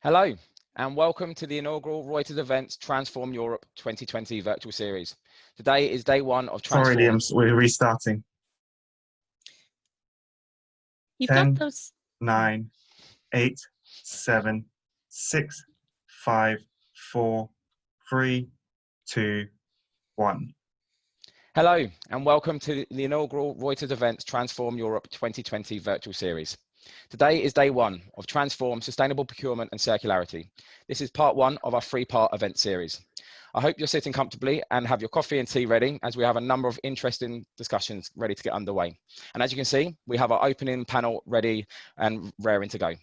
Hello, and welcome to the inaugural Reuters Events Transform Europe 2020 virtual series. Today is day one of Transform. Sorry, Liam, we're restarting. You've 10, got those. 9, 8, 7, 6, 5, 4, 3, 2, 1. Hello, and welcome to the inaugural Reuters Events Transform Europe 2020 virtual series. Today is day one of Transform Sustainable Procurement and Circularity. This is part one of our three-part event series. I hope you're sitting comfortably and have your coffee and tea ready, as we have a number of interesting discussions ready to get underway. And as you can see, we have our opening panel ready and raring to go.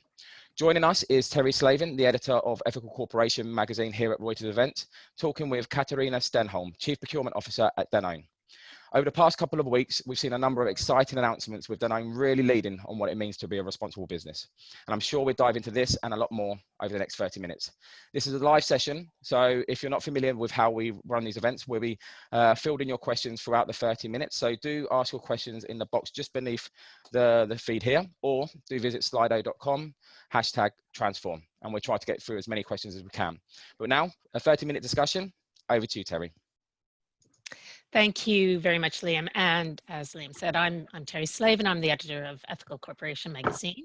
Joining us is Terry Slavin, the editor of Ethical Corporation magazine here at Reuters Event, talking with Katharina Stenholm, Chief Procurement Officer at Danone. Over the past couple of weeks, we've seen a number of exciting announcements with Danone really leading on what it means to be a responsible business. And I'm sure we'll dive into this and a lot more over the next 30 minutes. This is a live session, so if you're not familiar with how we run these events, we'll be fielding your questions throughout the 30 minutes. So do ask your questions in the box just beneath the feed here, or do visit slido.com, #transform, and we'll try to get through as many questions as we can. But now, a 30-minute discussion. Over to you, Terry. Thank you very much, Liam. And as Liam said, I'm Terry Slavin. I'm the editor of Ethical Corporation magazine.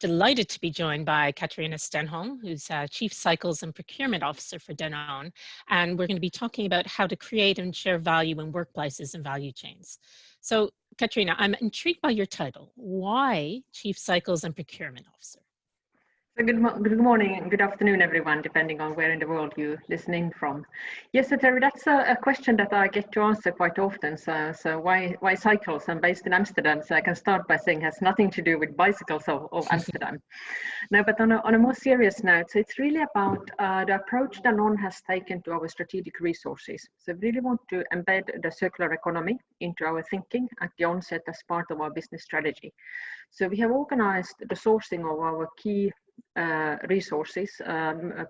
Delighted to be joined by Katharina Stenholm, who's Chief Cycles and Procurement Officer for Danone. And we're going to be talking about how to create and share value in workplaces and value chains. So, Katharina, I'm intrigued by your title. Why Chief Cycles and Procurement Officer? So good morning and good afternoon, everyone, depending on where in the world you're listening from. Yes, so Terry, that's a question that I get to answer quite often. So why cycles? I'm based in Amsterdam, so I can start by saying it has nothing to do with bicycles of Amsterdam. No, but on a more serious note, so it's really about the approach Danone has taken to our strategic resources. So we really want to embed the circular economy into our thinking at the onset as part of our business strategy. So we have organized the sourcing of our key resources,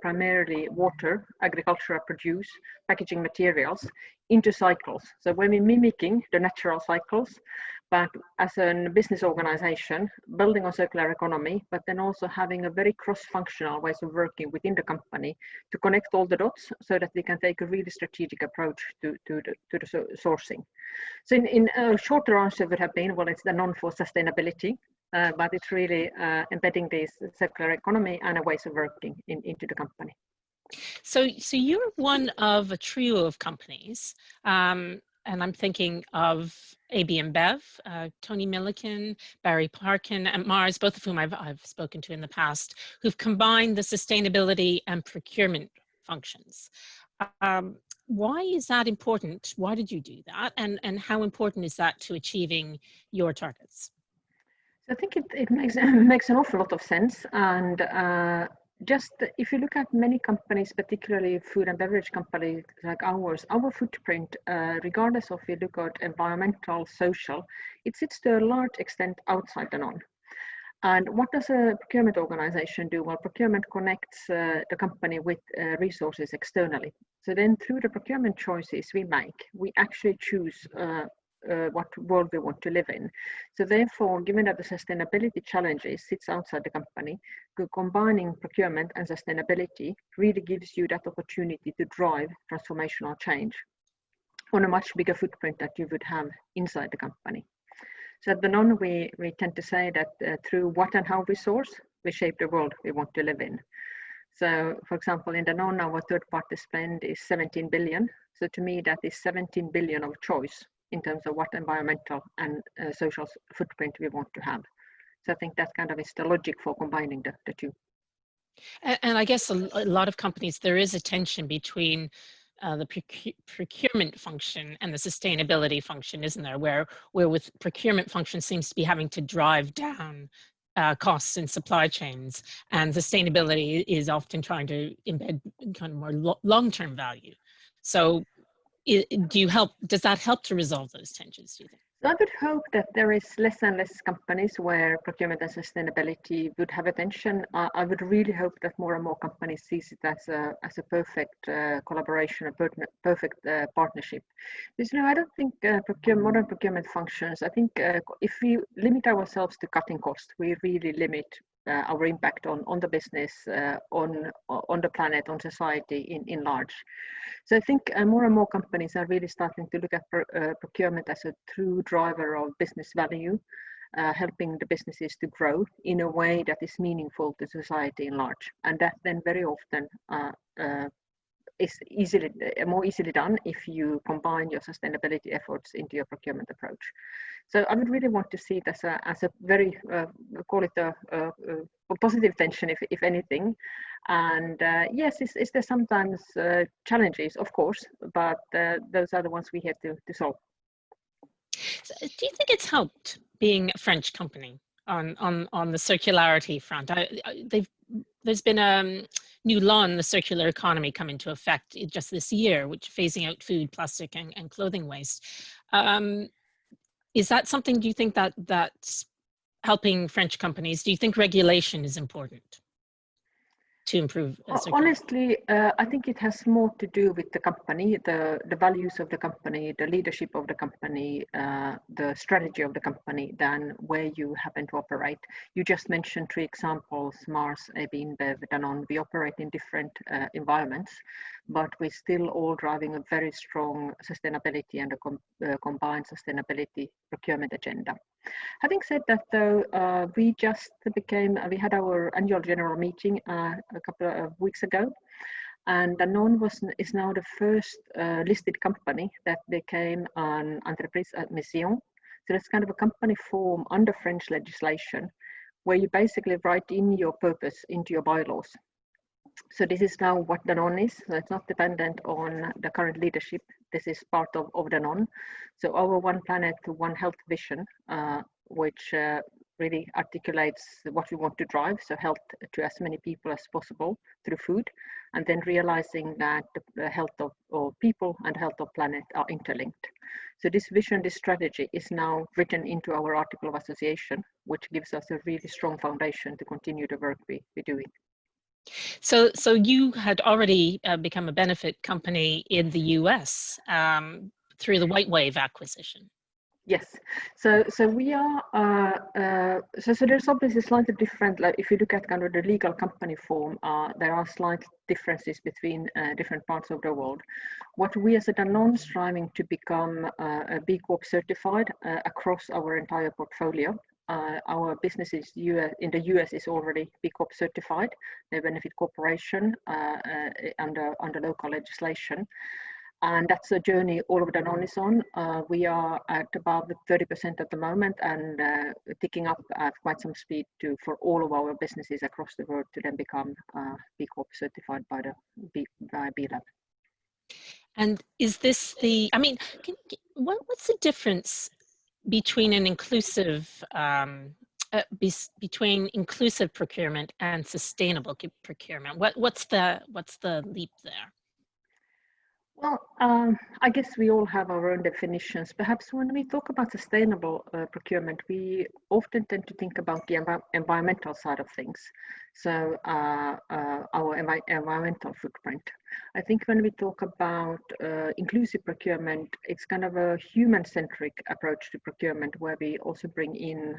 primarily water, agricultural produce, packaging materials, into cycles. So when we're mimicking the natural cycles, but as a business organization, building on circular economy, but then also having a very cross-functional ways of working within the company to connect all the dots so that we can take a really strategic approach to the sourcing. So in a shorter answer would have been, well, it's Danone for sustainability. But it's really embedding this circular economy and a ways of working into the company. So you're one of a trio of companies, and I'm thinking of AB InBev, Tony Milliken, Barry Parkin, and Mars, both of whom I've spoken to in the past, who've combined the sustainability and procurement functions. Why is that important? Why did you do that? And how important is that to achieving your targets? I think it makes an awful lot of sense, and just if you look at many companies, particularly food and beverage companies like ours, our footprint, regardless of if you look at environmental, social, it sits to a large extent outside Danone. And what does a procurement organization do? Well, procurement connects the company with resources externally. So then through the procurement choices we make, we actually choose what world we want to live in. So therefore, given that the sustainability challenges sits outside the company, combining procurement and sustainability really gives you that opportunity to drive transformational change on a much bigger footprint that you would have inside the company. So at Danone, we tend to say that through what and how we source, we shape the world we want to live in. So, for example, in Danone, our third-party spend is 17 billion. So to me, that is 17 billion of choice in terms of what environmental and social footprint we want to have. So I think that kind of is the logic for combining the two. And I guess a lot of companies, there is a tension between the procurement function and the sustainability function, isn't there? Where with procurement function seems to be having to drive down costs in supply chains, and sustainability is often trying to embed kind of more long-term value. So does that help to resolve those tensions, do you think? So I would hope that there is less and less companies where procurement and sustainability would have attention. I would really hope that more and more companies sees it as a perfect collaboration, a perfect partnership. Because, I don't think modern procurement functions. I think if we limit ourselves to cutting costs, we really limit our impact on the business, on the planet, on society in large. So I think more and more companies are really starting to look at procurement as a true driver of business value, helping the businesses to grow in a way that is meaningful to society in large. And that then very often is more easily done if you combine your sustainability efforts into your procurement approach. So I would really want to see it as a very, call it a positive tension, if anything. And yes, is there sometimes challenges, of course, but those are the ones we have to solve. So do you think it's helped being a French company on the circularity front? There's been a new law on the circular economy come into effect just this year, which phasing out food, plastic, and clothing waste. Is that something, do you think that's helping French companies? Do you think regulation is important to improve? Honestly, I think it has more to do with the company, the values of the company, the leadership of the company, the strategy of the company, than where you happen to operate. You just mentioned 3 examples: Mars, AB InBev, Danone. We operate in different environments, but we're still all driving a very strong sustainability and a combined sustainability procurement agenda. Having said that, though, we had our annual general meeting a couple of weeks ago, and Danone is now the first listed company that became an entreprise à mission. So that's kind of a company form under French legislation, where you basically write in your purpose into your bylaws. So this is now what Danone is. So it's not dependent on the current leadership. This is part of Danone. So our One Planet, One Health vision, which really articulates what we want to drive. So health to as many people as possible through food, and then realizing that the health of people and health of planet are interlinked. So this vision, this strategy is now written into our article of association, which gives us a really strong foundation to continue the work we're doing. So you had already become a benefit company in the US through the White Wave acquisition. Yes, so we are. So there's obviously slightly different. Like if you look at kind of the legal company form, there are slight differences between different parts of the world. What we as a Danone striving to become a B Corp certified across our entire portfolio. Our businesses in the US is already B Corp certified, the benefit corporation under local legislation. And that's a journey all of Danone is on. We are at about 30% at the moment, and ticking up at quite some speed for all of our businesses across the world to then become B Corp certified by B Lab. And is this what's the difference between an inclusive between inclusive procurement and sustainable procurement? What's the leap there? Well, I guess we all have our own definitions. Perhaps when we talk about sustainable procurement, we often tend to think about the environmental side of things. So our environmental footprint. I think when we talk about inclusive procurement, it's kind of a human-centric approach to procurement, where we also bring in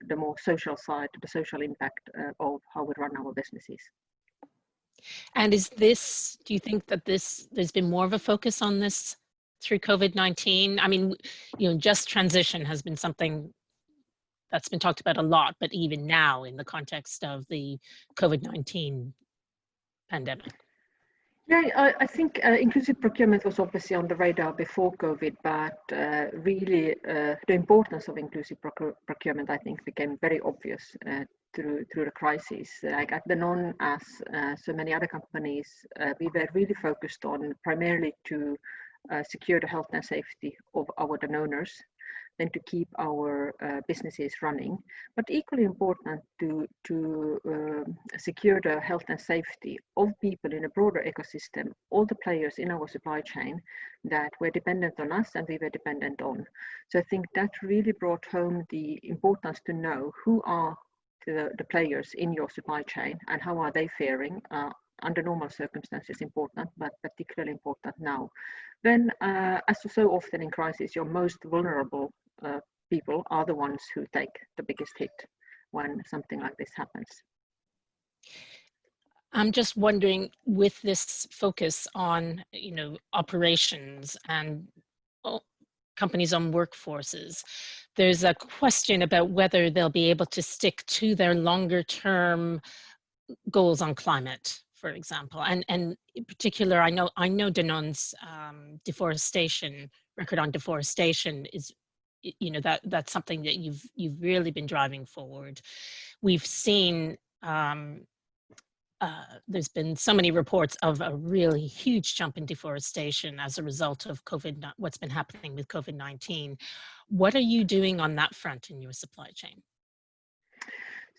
the more social side, the social impact of how we run our businesses. And do you think that there's been more of a focus on this through COVID-19? I mean, just transition has been something that's been talked about a lot, but even now in the context of the COVID-19 pandemic. Yeah, I think inclusive procurement was obviously on the radar before COVID, but really the importance of inclusive procurement, I think, became very obvious through the crisis. Like at Danone, as so many other companies, we were really focused on primarily to secure the health and safety of our Danoners, then to keep our businesses running, but equally important to secure the health and safety of people in a broader ecosystem, all the players in our supply chain that were dependent on us and we were dependent on. So I think that really brought home the importance to know who are the players in your supply chain and how are they faring under normal circumstances important, but particularly important now. Then, as so often in crisis, your most vulnerable people are the ones who take the biggest hit. when something like this happens. I'm just wondering, with this focus on, operations and companies' own workforces, there's a question about whether they'll be able to stick to their longer term goals on climate, for example. And in particular, I know Danone's deforestation record on deforestation is, that's something that you've really been driving forward. We've seen there's been so many reports of a really huge jump in deforestation as a result of what's been happening with COVID-19. What are you doing on that front in your supply chain?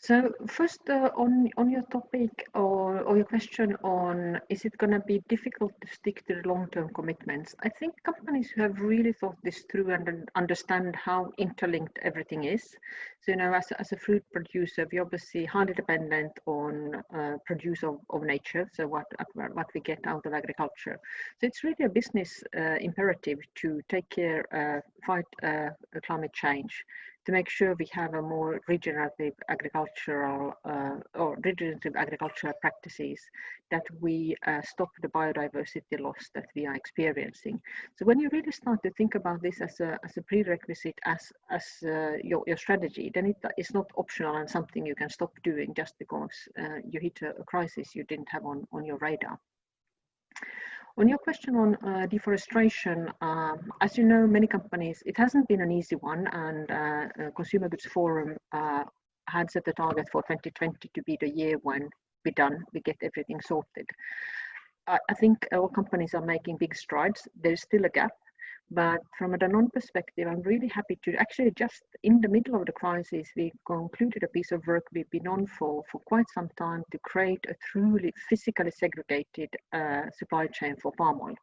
So first, on your topic or your question on, is it going to be difficult to stick to the long-term commitments? I think companies who have really thought this through and understand how interlinked everything is. So, as a food producer, we obviously highly dependent on produce of nature, so what we get out of agriculture. So it's really a business imperative to take care, fight climate change, to make sure we have a more regenerative agricultural practices, that we stop the biodiversity loss that we are experiencing. So when you really start to think about this as a prerequisite, as your strategy, then it is not optional and something you can stop doing just because you hit a crisis you didn't have on your radar. On your question on deforestation, as you know, many companies, it hasn't been an easy one, and Consumer Goods Forum had set the target for 2020 to be the year when we get everything sorted. I think all companies are making big strides. There's still a gap, but from a Danone perspective, I'm really happy to actually, just in the middle of the crisis, we concluded a piece of work we've been on for quite some time to create a truly physically segregated supply chain for palm oil.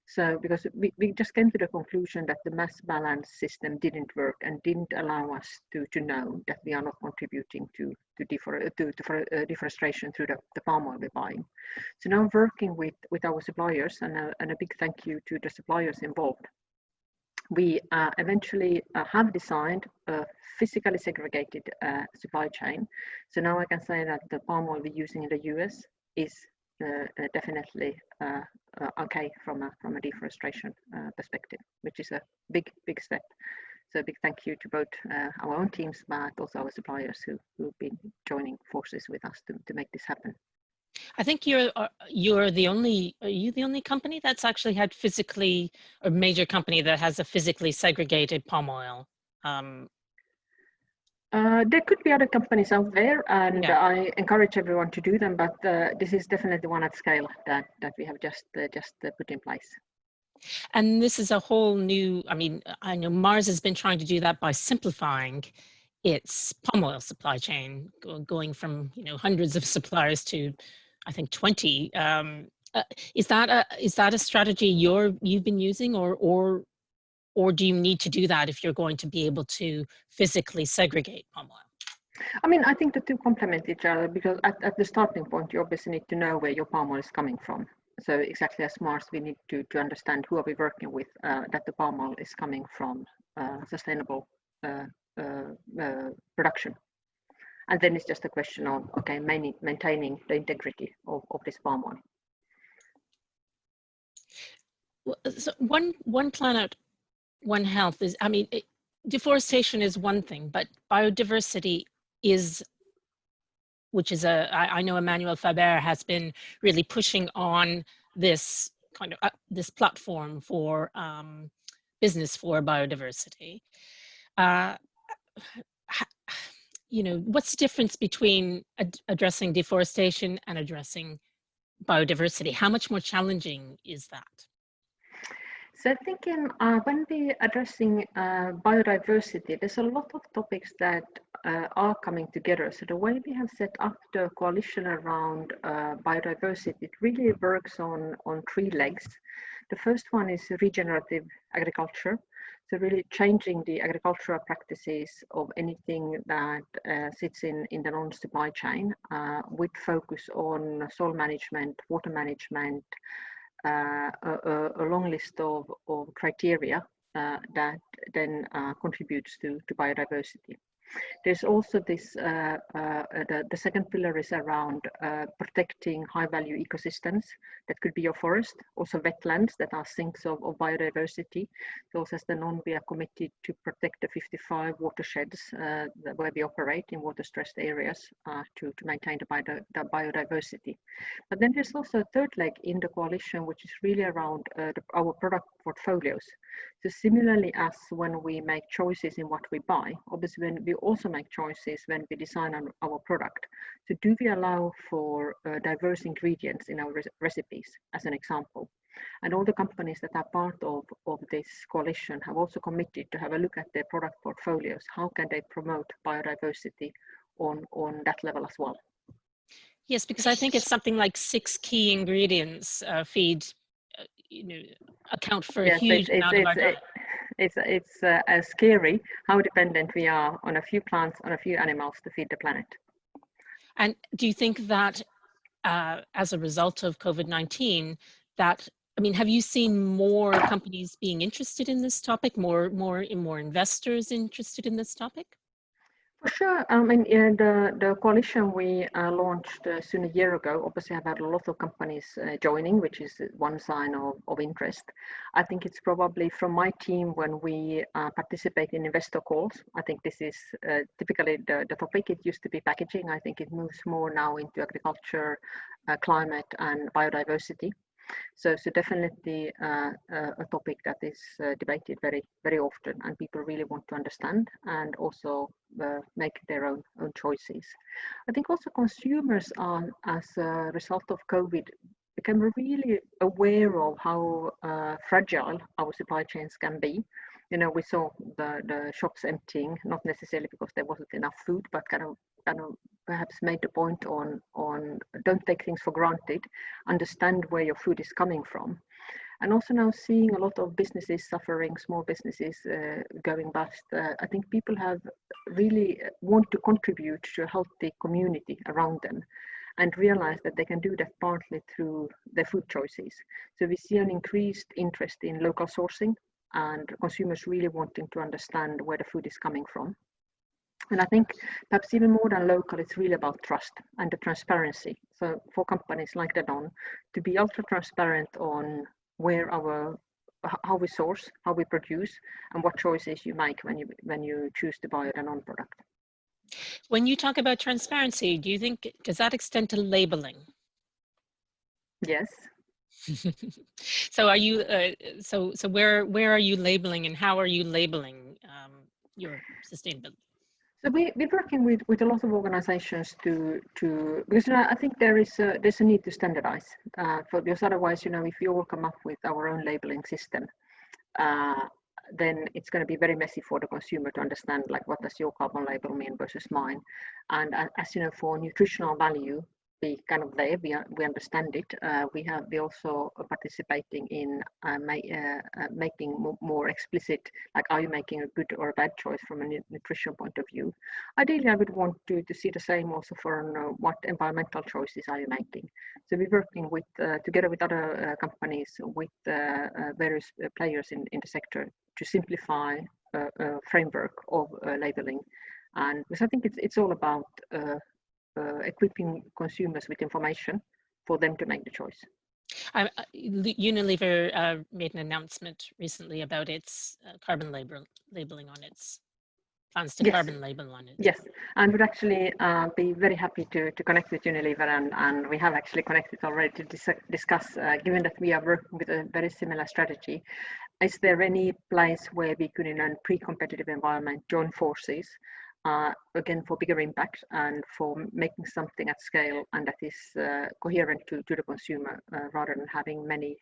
So because we just came to the conclusion that the mass balance system didn't work and didn't allow us to know that we are not contributing to deforestation through the palm oil we're buying. So now I'm working with our suppliers, and a big thank you to the suppliers involved. We eventually have designed a physically segregated supply chain. So now I can say that the palm oil we're using in the US is definitely okay from a deforestation perspective, which is a big step. So a big thank you to both our own teams, but also our suppliers who've been joining forces with us to make this happen. I think are you the only company that's actually had a major company that has a physically segregated palm oil? There could be other companies out there, and yeah. I encourage everyone to do them, but this is definitely one at scale that we have just put in place. And this is a whole new, I know Mars has been trying to do that by simplifying its palm oil supply chain, going from hundreds of suppliers to, I think, 20. Is that a strategy you've been using, or do you need to do that if you're going to be able to physically segregate palm oil? I think the two complement each other, because at the starting point, you obviously need to know where your palm oil is coming from. So exactly as Mars, we need to understand who are we working with, that the palm oil is coming from sustainable production. And then it's just a question of, okay, maintaining the integrity of this palm oil. Well, so one planet, one health is, deforestation is one thing, but biodiversity is, which is I know Emmanuel Faber has been really pushing on this kind of this platform for business for biodiversity. What's the difference between addressing deforestation and addressing biodiversity? How much more challenging is that? So I think when we're addressing biodiversity, there's a lot of topics that are coming together. So the way we have set up the coalition around biodiversity, it really works on three legs. The first one is regenerative agriculture. So really changing the agricultural practices of anything that sits in the non-supply chain, with focus on soil management, water management, a long list of criteria that then contributes to biodiversity. There's also this, the second pillar is around protecting high value ecosystems. That could be your forest, also wetlands that are sinks of biodiversity. So also as Danone, we are committed to protect the 55 watersheds where we operate in water stressed areas to maintain the biodiversity. But then there's also a third leg in the coalition, which is really around our product portfolios. So similarly as when we make choices in what we buy, obviously when we also make choices when we design our product. So do we allow for diverse ingredients in our recipes, as an example? And all the companies that are part of this coalition have also committed to have a look at their product portfolios. How can they promote biodiversity on that level as well? Yes, because I think it's something like 6 key ingredients feed, account for a huge amount of our diet. It's scary how dependent we are on a few plants, on a few animals to feed the planet. And do you think that as a result of COVID-19, have you seen more companies being interested in this topic, more investors interested in this topic? For sure. I mean, the coalition we launched soon a year ago, obviously have had a lot of companies joining, which is one sign of interest. I think it's probably from my team when we participate in investor calls. I think this is typically the topic. It used to be packaging. I think it moves more now into agriculture, climate and biodiversity. So definitely a topic that is debated very, very often, and people really want to understand and also make their own choices. I think also consumers are, as a result of COVID, become really aware of how fragile our supply chains can be. We saw the shops emptying, not necessarily because there wasn't enough food, but kind of perhaps made the point on don't take things for granted, understand where your food is coming from. And also now seeing a lot of businesses suffering, small businesses going bust, I think people have really want to contribute to a healthy community around them and realize that they can do that partly through their food choices. So we see an increased interest in local sourcing and consumers really wanting to understand where the food is coming from. And I think perhaps even more than local, it's really about trust and the transparency. So for companies like Danone to be ultra transparent on where how we source, how we produce, and what choices you make when you choose to buy a Danone product. When you talk about transparency, does that extend to labeling? Yes. So are you so where are you labeling, and how are you labeling your sustainability? So we're working with a lot of organizations to because I think there's a need to standardize because otherwise, if we all come up with our own labeling system, then it's going to be very messy for the consumer to understand, like, what does your carbon label mean versus mine. And as you know, for nutritional value, we kind of there, we understand it. We also participating in making more explicit, like, are you making a good or a bad choice from a nutrition point of view? Ideally, I would want to see the same also for what environmental choices are you making. So we're working with together with other companies, with various players in the sector to simplify a framework of labeling, and because I think it's all about equipping consumers with information for them to make the choice. Unilever made an announcement recently about its carbon labeling on its plans to carbon label on it. Yes, and would actually be very happy to connect with Unilever, and we have actually connected already to discuss, given that we are working with a very similar strategy, is there any place where we could, in a pre-competitive environment, join forces, again, for bigger impact and for making something at scale and that is coherent to the consumer rather than having many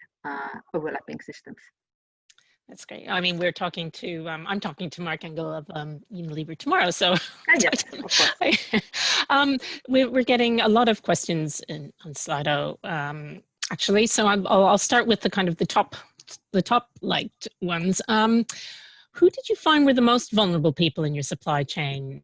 overlapping systems. That's great. I mean, we're talking to, I'm talking to Mark Engel of Unilever tomorrow. So yes, of course. We're getting a lot of questions on Slido, actually. So I'll start with the kind of the top liked ones. Who did you find were the most vulnerable people in your supply chain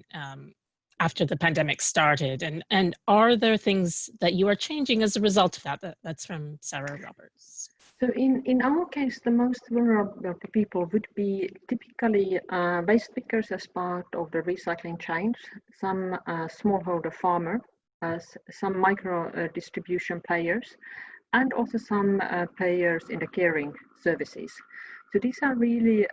after the pandemic started? And are there things that you are changing as a result of that? That's from Sarah Roberts. So in our case, the most vulnerable people would be typically waste pickers as part of the recycling chains, some smallholder farmer, some micro distribution players, and also some players in the caring services. So these are really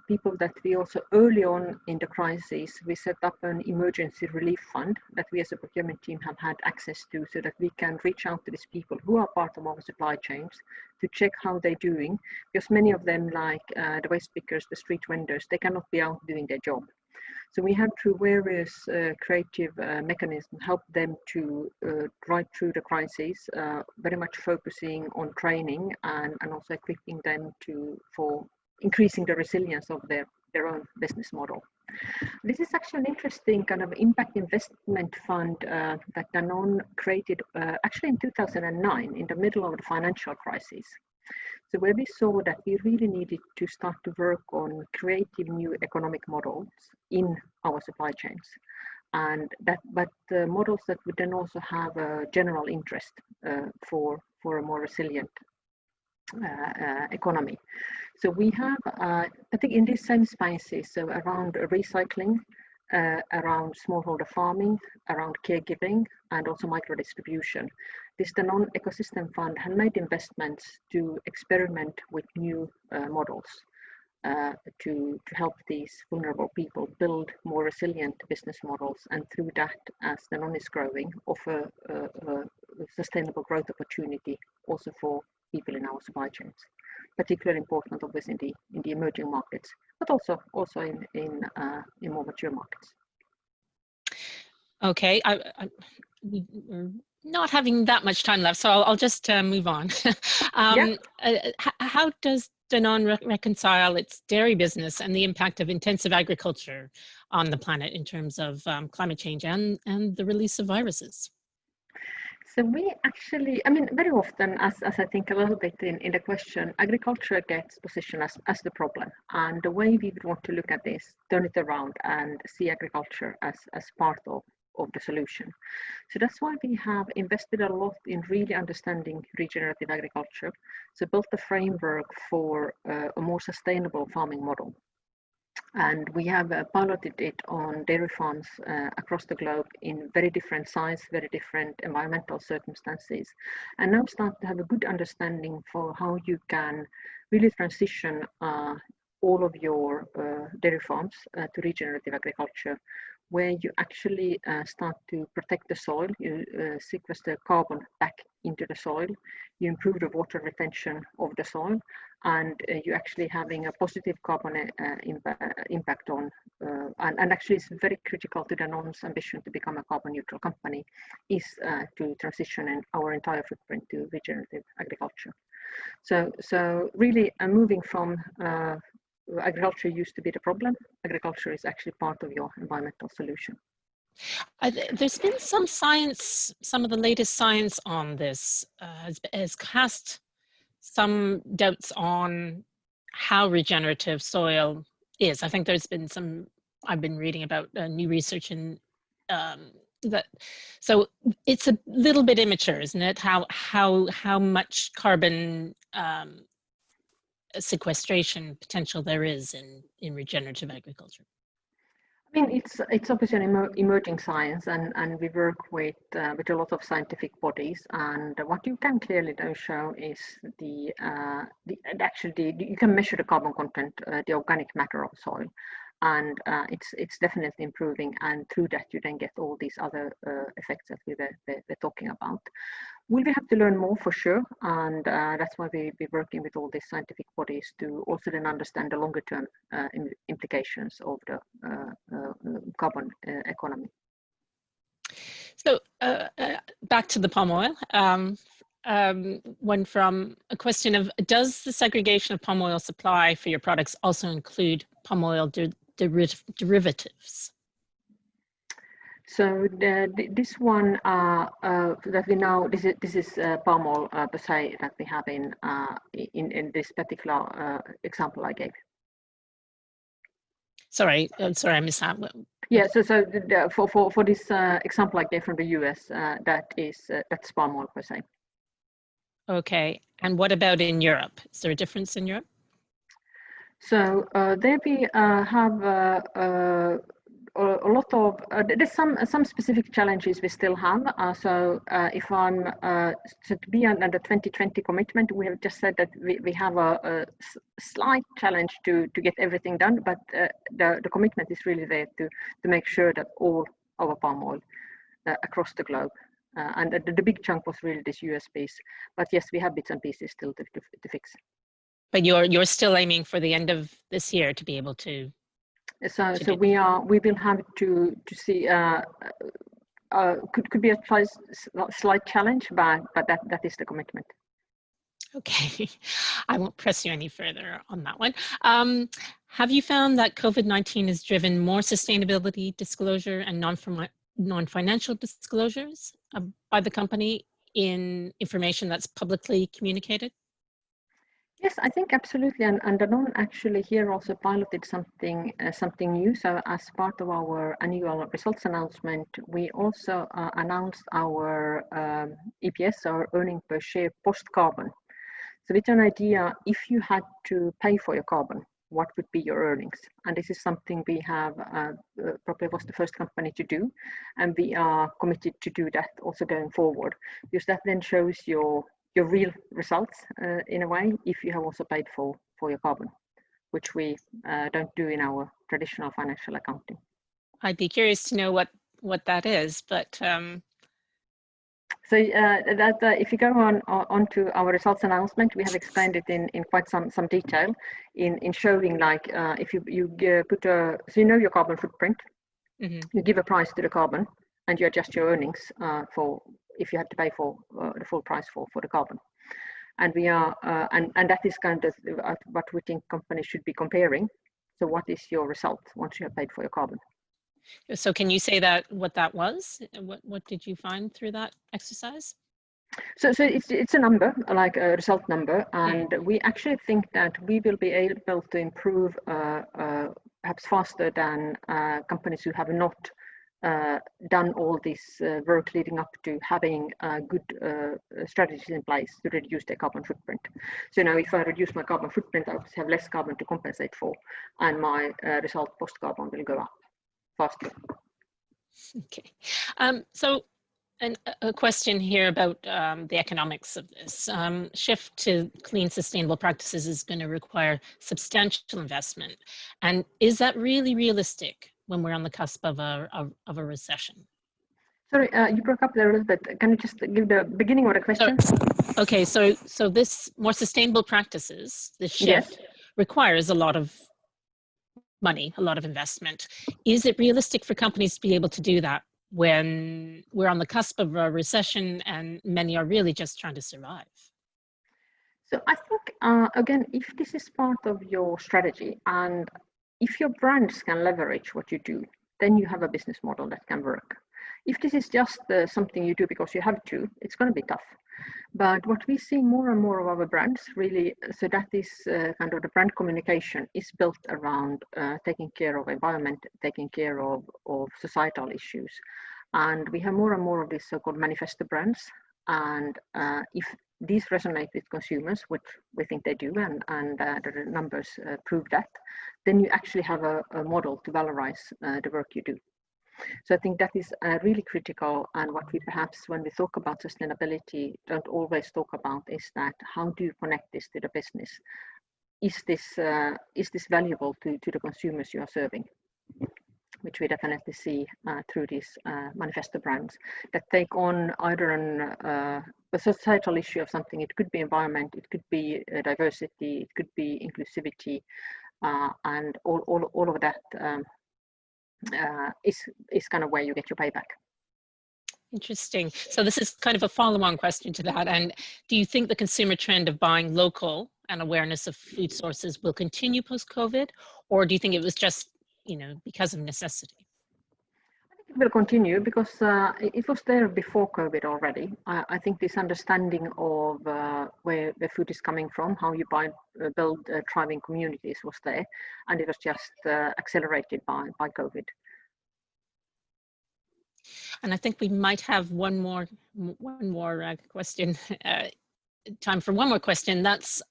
people that we also early on in the crisis, we set up an emergency relief fund that we as a procurement team have had access to, so that we can reach out to these people who are part of our supply chains to check how they're doing, because many of them, like the waste pickers, the street vendors, they cannot be out doing their job. So we have, through various creative mechanisms, helped them to ride through the crisis, very much focusing on training and also equipping them for increasing the resilience of their own business model. This is actually an interesting kind of impact investment fund that Danone created actually in 2009, in the middle of the financial crisis. So where we saw that we really needed to start to work on creative new economic models in our supply chains, but models that would then also have a general interest for a more resilient economy. So we have, I think, in these same spaces, so around recycling, around smallholder farming, around caregiving, and also micro distribution. This Danone Ecosystem Fund had made investments to experiment with new models to help these vulnerable people build more resilient business models, and through that, as Danone is growing, offer a sustainable growth opportunity also for people in our supply chains. Particularly important, obviously, in the emerging markets, but also in more mature markets. Okay, we're not having that much time left, so I'll just move on. How does Danone reconcile its dairy business and the impact of intensive agriculture on the planet in terms of climate change and the release of viruses? So we actually, I mean, very often, as I think a little bit in the question, agriculture gets positioned as the problem. And the way we would want to look at this, turn it around and see agriculture as part of the solution. So that's why we have invested a lot in really understanding regenerative agriculture. So built the framework for a more sustainable farming model. And we have piloted it on dairy farms across the globe in very different size, very different environmental circumstances, and now start to have a good understanding for how you can really transition all of your dairy farms to regenerative agriculture, where you actually start to protect the soil, you sequester carbon back into the soil, you improve the water retention of the soil, and you're actually having a positive carbon impact on, and actually it's very critical to Danone's ambition to become a carbon neutral company, is to transition our entire footprint to regenerative agriculture. So really moving from agriculture used to be the problem, agriculture is actually part of your environmental solution. There's been some science, some of the latest science on this has cast some doubts on how regenerative soil is. I think there's been some, I've been reading about new research in that, so it's a little bit immature, isn't it? How much carbon sequestration potential there is in regenerative agriculture. I mean, it's obviously an emerging science, and we work with a lot of scientific bodies. And what you can clearly show is you can measure the carbon content, the organic matter of soil, and it's definitely improving. And through that, you then get all these other effects that we're talking about. Will we have to learn more? For sure, and that's why we're working with all these scientific bodies to also then understand the longer term implications of the carbon economy. So back to the palm oil. One from a question of, does the segregation of palm oil supply for your products also include palm oil derivatives? So this one that we know, this is palm oil per se that we have in this particular example I gave. Sorry, I missed that. Yeah, so for this example I gave from the US, that's palm oil per se. Okay, and what about in Europe? Is there a difference in Europe? So there we have a lot of there's some specific challenges we still have. If I'm so to be under the 2020 commitment, we have just said that we have a slight challenge to get everything done, but the commitment is really there to make sure that all our palm oil across the globe. And the big chunk was really this US piece. But yes, we have bits and pieces still to fix. But you're still aiming for the end of this year to be able to. So we will have to see. Could be a slight challenge, but that is the commitment. Okay, I won't press you any further on that one. Have you found that COVID-19 has driven more sustainability disclosure and non-financial disclosures by the company in information that's publicly communicated? Yes, I think absolutely, and Danone actually here also piloted something new. So as part of our annual results announcement, we also announced our EPS, our earning per share post-carbon. So with an idea, if you had to pay for your carbon, what would be your earnings? And this is something we have probably was the first company to do, and we are committed to do that also going forward, because that then shows your real results in a way, if you have also paid for your carbon, which we don't do in our traditional financial accounting. I'd be curious to know what that is, but so if you go on to our results announcement, we have explained it in quite some detail in showing, like if you put so you know your carbon footprint, you give a price to the carbon, and you adjust your earnings for if you had to pay for the full price for the carbon. And we are and that is kind of what we think companies should be comparing. So what is your result once you have paid for your carbon? So can you say what that was? What did you find through that exercise? So it's a number, like a result number, and we actually think that we will be able to improve perhaps faster than companies who have not done all this work leading up to having good strategies in place to reduce their carbon footprint. So now if I reduce my carbon footprint, I obviously have less carbon to compensate for, and my result post-carbon will go up faster. Okay. So a question here about the economics of this. Shift to clean, sustainable practices is going to require substantial investment. And is that really realistic when we're on the cusp of a recession? Sorry, you broke up there a little bit. Can you just give the beginning of the question? Okay, so this more sustainable practices, this shift requires a lot of money, a lot of investment. Is it realistic for companies to be able to do that when we're on the cusp of a recession and many are really just trying to survive? So I think, again, if this is part of your strategy and if your brands can leverage what you do, then you have a business model that can work. If this is just something you do because you have to, it's going to be tough. But what we see more and more of our brands really, so that is kind of the brand communication is built around taking care of environment, taking care of societal issues. And we have more and more of these so-called manifesto brands. And if these resonate with consumers, which we think they do, and the numbers prove that, then you actually have a model to valorize the work you do. So I think that is really critical, and what we perhaps, when we talk about sustainability, don't always talk about is that how do you connect this to the business? Is this valuable to the consumers you are serving? Which we definitely see through these manifesto brands that take on either a societal issue of something. It could be environment, it could be diversity, it could be inclusivity, and all of that is kind of where you get your payback. Interesting. So this is kind of a follow-on question to that. And do you think the consumer trend of buying local and awareness of food sources will continue post-COVID, or do you think it was just, because of necessity? I think it will continue because it was there before COVID already. I think this understanding of where the food is coming from, how you build thriving communities was there, and it was just accelerated by COVID. And I think we might have one more question. time for one more question. That's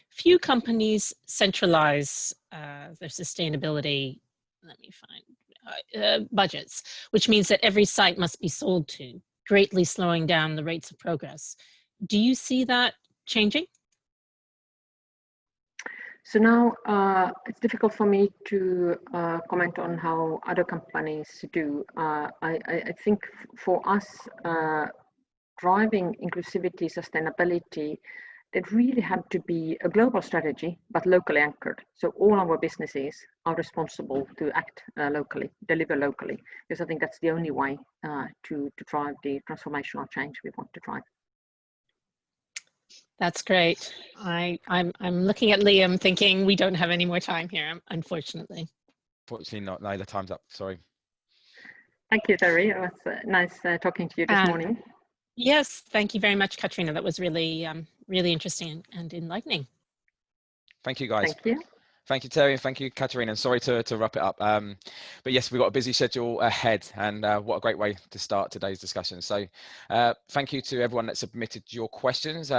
few companies centralize their sustainability, let me find, budgets, which means that every site must be sold to, greatly slowing down the rates of progress. Do you see that changing? So now it's difficult for me to comment on how other companies do. I think for us, driving inclusivity, sustainability, it really had to be a global strategy, but locally anchored. So all our businesses are responsible to act locally, deliver locally, because I think that's the only way to drive the transformational change we want to drive. That's great. I'm looking at Liam thinking we don't have any more time here, unfortunately. Fortunately not. No, the time's up. Sorry. Thank you, Terry. It was nice talking to you this morning. Yes, thank you very much, Katharina. That was really, really interesting and enlightening. Thank you, guys. Thank you. Thank you, Terry, and thank you, Katharina. And sorry to wrap it up. But yes, we've got a busy schedule ahead, and what a great way to start today's discussion. So thank you to everyone that submitted your questions.